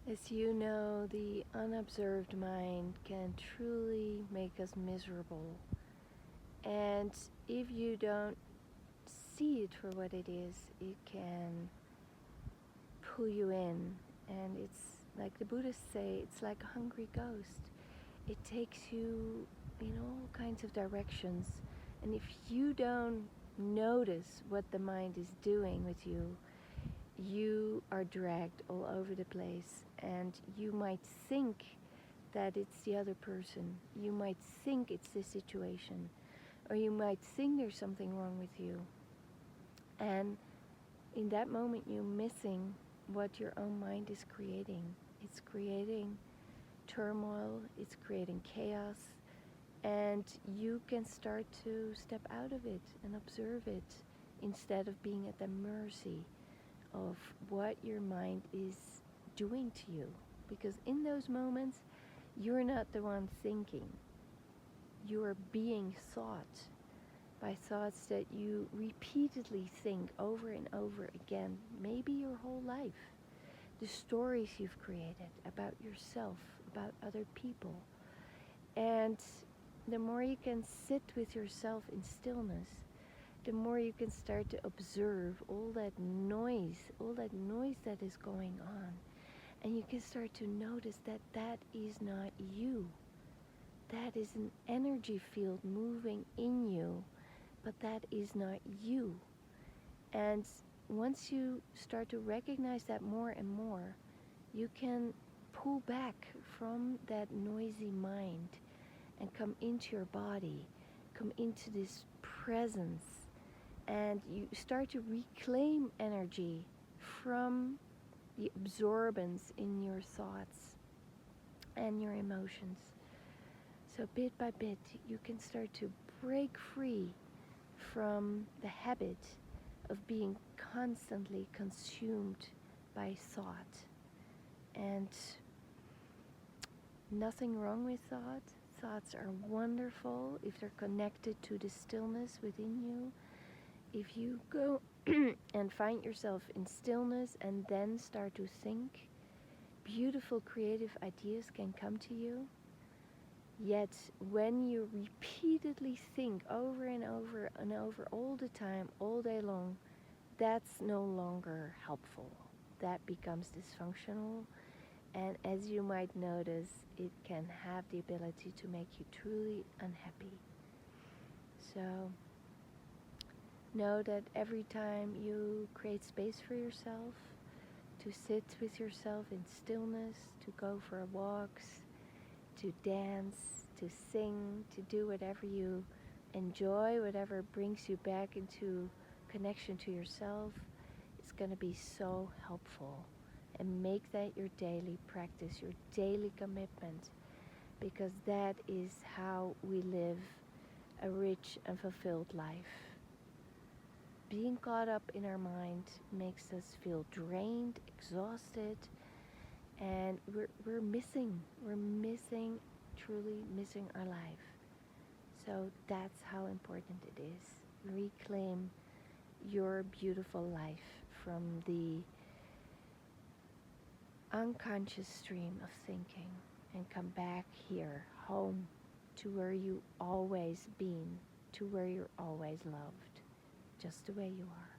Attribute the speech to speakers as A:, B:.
A: As you know, the unobserved mind can truly make us miserable. And if you don't see it for what it is, it can pull you in. And it's like the Buddhists say, it's like a hungry ghost. It takes you in all kinds of directions. And if you don't notice what the mind is doing with you, you are dragged all over the place, and you might think that it's the other person. You might think it's the situation, or you might think there's something wrong with you. And in that moment, you're missing what your own mind is creating. It's creating turmoil, it's creating chaos, and you can start to step out of it and observe it instead of being at the mercy of what your mind is doing to you. Because in those moments, you're not the one thinking. You are being thought by thoughts that you repeatedly think over and over again, maybe your whole life. The stories you've created about yourself, about other people. And the more you can sit with yourself in stillness, the more you can start to observe all that noise that is going on. And you can start to notice that that is not you. That is an energy field moving in you, but that is not you. And once you start to recognize that more and more, you can pull back from that noisy mind and come into your body, come into this presence, and you start to reclaim energy from the absorbance in your thoughts and your emotions. So bit by bit, you can start to break free from the habit of being constantly consumed by thought. And nothing wrong with thought. Thoughts are wonderful if they're connected to the stillness within you. If you go and find yourself in stillness and then start to think, beautiful creative ideas can come to you. Yet when you repeatedly think over and over and over all the time, all day long, that's no longer helpful. That becomes dysfunctional. And as you might notice, it can have the ability to make you truly unhappy. So know that every time you create space for yourself, to sit with yourself in stillness, to go for walks, to dance, to sing, to do whatever you enjoy, whatever brings you back into connection to yourself, it's going to be so helpful. And make that your daily practice, your daily commitment, because that is how we live a rich and fulfilled life. Being caught up in our mind makes us feel drained, exhausted, and we're missing, truly missing our life. So that's how important it is. Reclaim your beautiful life from the unconscious stream of thinking and come back here, home, to where you always been, to where you're always loved, just the way you are.